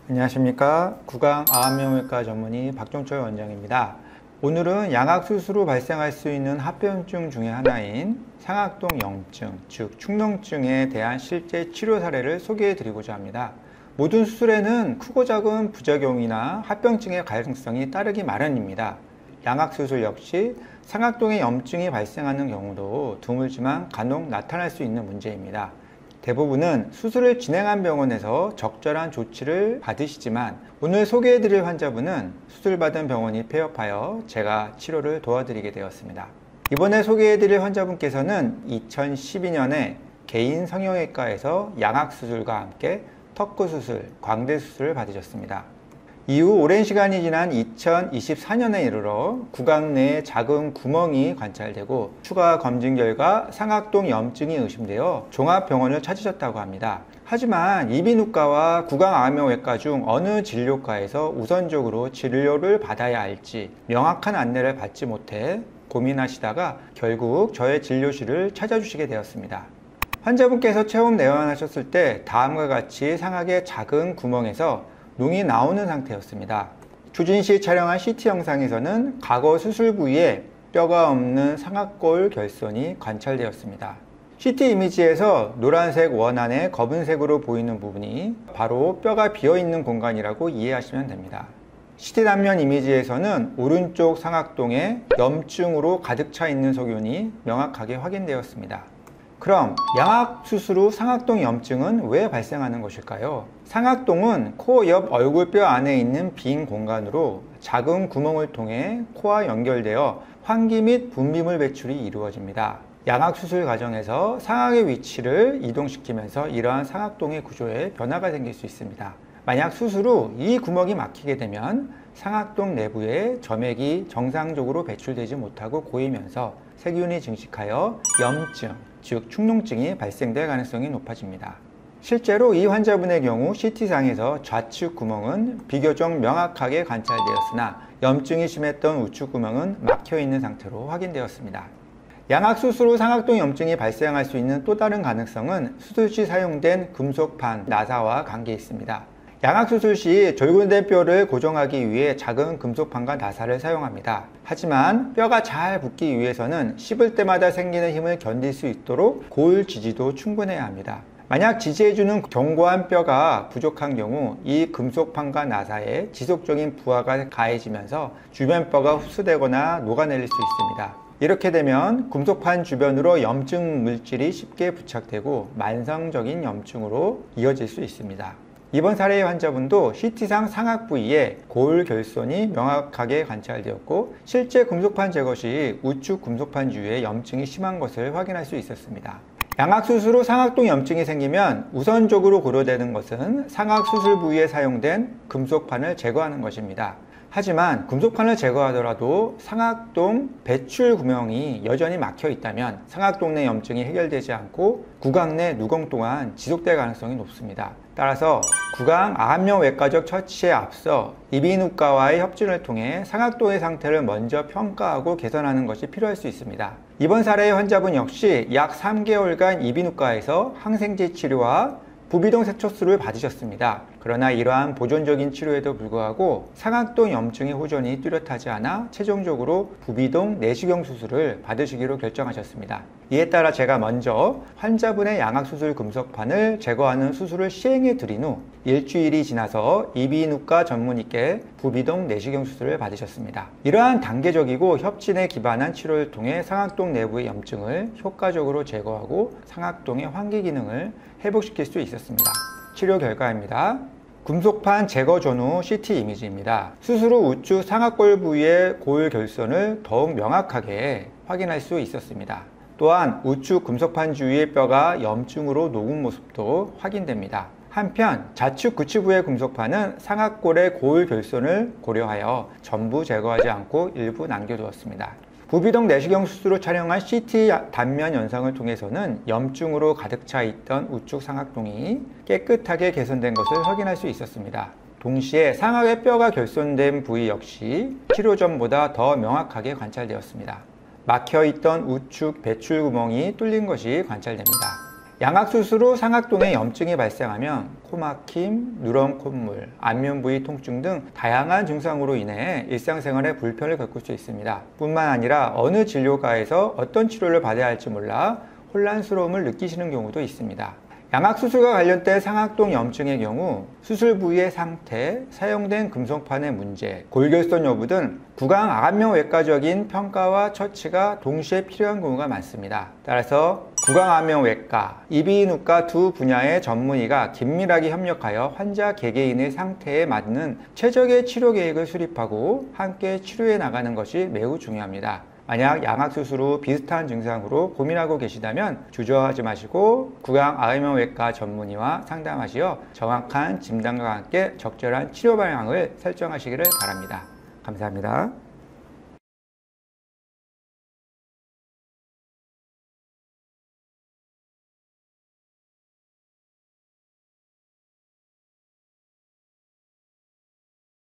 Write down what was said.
안녕하십니까. 구강암염외과 전문의 박종철 원장입니다. 오늘은 양악수술 후 발생할 수 있는 합병증 중에 하나인 상악동염증, 즉 축농증에 대한 실제 치료 사례를 소개해 드리고자 합니다. 모든 수술에는 크고 작은 부작용이나 합병증의 가능성이 따르기 마련입니다. 양악수술 역시 상악동의 염증이 발생하는 경우도 드물지만 간혹 나타날 수 있는 문제입니다. 대부분은 수술을 진행한 병원에서 적절한 조치를 받으시지만 오늘 소개해드릴 환자분은 수술받은 병원이 폐업하여 제가 치료를 도와드리게 되었습니다. 이번에 소개해드릴 환자분께서는 2012년에 개인 성형외과에서 양악수술과 함께 턱구수술, 광대수술을 받으셨습니다. 이후 오랜 시간이 지난 2024년에 이르러 구강 내에 작은 구멍이 관찰되고 추가 검진 결과 상악동 염증이 의심되어 종합병원을 찾으셨다고 합니다. 하지만 이비인후과와 구강암염외과 중 어느 진료과에서 우선적으로 진료를 받아야 할지 명확한 안내를 받지 못해 고민하시다가 결국 저의 진료실을 찾아주시게 되었습니다. 환자분께서 처음 내원하셨을 때 다음과 같이 상악의 작은 구멍에서 膿이 나오는 상태였습니다. 추진시 촬영한 CT 영상에서는 과거 수술 부위에 뼈가 없는 상악골 결손이 관찰되었습니다. CT 이미지에서 노란색 원 안에 검은색으로 보이는 부분이 바로 뼈가 비어있는 공간이라고 이해하시면 됩니다. CT 단면 이미지에서는 오른쪽 상악동에 염증으로 가득 차 있는 소견이 명확하게 확인되었습니다. 그럼 양악수술 후 상악동 염증은 왜 발생하는 것일까요? 상악동은 코 옆 얼굴뼈 안에 있는 빈 공간으로 작은 구멍을 통해 코와 연결되어 환기 및 분비물 배출이 이루어집니다. 양악수술 과정에서 상악의 위치를 이동시키면서 이러한 상악동의 구조에 변화가 생길 수 있습니다. 만약 수술 후 이 구멍이 막히게 되면 상악동 내부에 점액이 정상적으로 배출되지 못하고 고이면서 세균이 증식하여 염증, 즉 축농증이 발생될 가능성이 높아집니다. 실제로 이 환자분의 경우 CT상에서 좌측 구멍은 비교적 명확하게 관찰되었으나 염증이 심했던 우측 구멍은 막혀 있는 상태로 확인되었습니다. 양악수술 후 상악동 염증이 발생할 수 있는 또 다른 가능성은 수술 시 사용된 금속판, 나사와 관계 있습니다. 양악수술 시 절군된 뼈를 고정하기 위해 작은 금속판과 나사를 사용합니다. 하지만 뼈가 잘 붙기 위해서는 씹을 때마다 생기는 힘을 견딜 수 있도록 골 지지도 충분해야 합니다. 만약 지지해주는 견고한 뼈가 부족한 경우 이 금속판과 나사에 지속적인 부하가 가해지면서 주변 뼈가 흡수되거나 녹아내릴 수 있습니다. 이렇게 되면 금속판 주변으로 염증 물질이 쉽게 부착되고 만성적인 염증으로 이어질 수 있습니다. 이번 사례의 환자분도 CT상 상악 부위에 골 결손이 명확하게 관찰되었고 실제 금속판 제거 시 우측 금속판 주위에 염증이 심한 것을 확인할 수 있었습니다. 양악수술 후 상악동 염증이 생기면 우선적으로 고려되는 것은 상악수술 부위에 사용된 금속판을 제거하는 것입니다. 하지만 금속판을 제거하더라도 상악동 배출 구멍이 여전히 막혀 있다면 상악동 내 염증이 해결되지 않고 구강 내 누공 또한 지속될 가능성이 높습니다. 따라서 구강암염외과적 처치에 앞서 이비인후과와의 협진을 통해 상악동의 상태를 먼저 평가하고 개선하는 것이 필요할 수 있습니다. 이번 사례의 환자분 역시 약 3개월간 이비인후과에서 항생제 치료와 부비동 세척술을 받으셨습니다. 그러나 이러한 보존적인 치료에도 불구하고 상악동 염증의 호전이 뚜렷하지 않아 최종적으로 부비동 내시경 수술을 받으시기로 결정하셨습니다. 이에 따라 제가 먼저 환자분의 양악수술 금속판을 제거하는 수술을 시행해 드린 후 일주일이 지나서 이비인후과 전문의께 부비동 내시경 수술을 받으셨습니다. 이러한 단계적이고 협진에 기반한 치료를 통해 상악동 내부의 염증을 효과적으로 제거하고 상악동의 환기 기능을 회복시킬 수 있었습니다. 치료 결과입니다. 금속판 제거 전후 CT 이미지입니다. 수술 후 우측 상악골 부위의 골 결손을 더욱 명확하게 확인할 수 있었습니다. 또한 우측 금속판 주위의 뼈가 염증으로 녹은 모습도 확인됩니다. 한편 좌측 구치부의 금속판은 상악골의 골 결손을 고려하여 전부 제거하지 않고 일부 남겨두었습니다. 부비동 내시경 수술로 촬영한 CT 단면 영상을 통해서는 염증으로 가득 차 있던 우측 상악동이 깨끗하게 개선된 것을 확인할 수 있었습니다. 동시에 상악의 뼈가 결손된 부위 역시 치료 전보다 더 명확하게 관찰되었습니다. 막혀있던 우측 배출 구멍이 뚫린 것이 관찰됩니다. 양악수술 후 상악동에 염증이 발생하면 코막힘, 누런 콧물, 안면 부위 통증 등 다양한 증상으로 인해 일상생활에 불편을 겪을 수 있습니다. 뿐만 아니라 어느 진료과에서 어떤 치료를 받아야 할지 몰라 혼란스러움을 느끼시는 경우도 있습니다. 양악수술과 관련된 상악동 염증의 경우 수술 부위의 상태, 사용된 금속판의 문제, 골결손 여부 등 구강암명외과적인 평가와 처치가 동시에 필요한 경우가 많습니다. 따라서 구강암명외과, 이비인후과 두 분야의 전문의가 긴밀하게 협력하여 환자 개개인의 상태에 맞는 최적의 치료 계획을 수립하고 함께 치료해 나가는 것이 매우 중요합니다. 만약 양악수술 후 비슷한 증상으로 고민하고 계시다면 주저하지 마시고 구강암명외과 전문의와 상담하시어 정확한 진단과 함께 적절한 치료 방향을 설정하시기를 바랍니다. 감사합니다.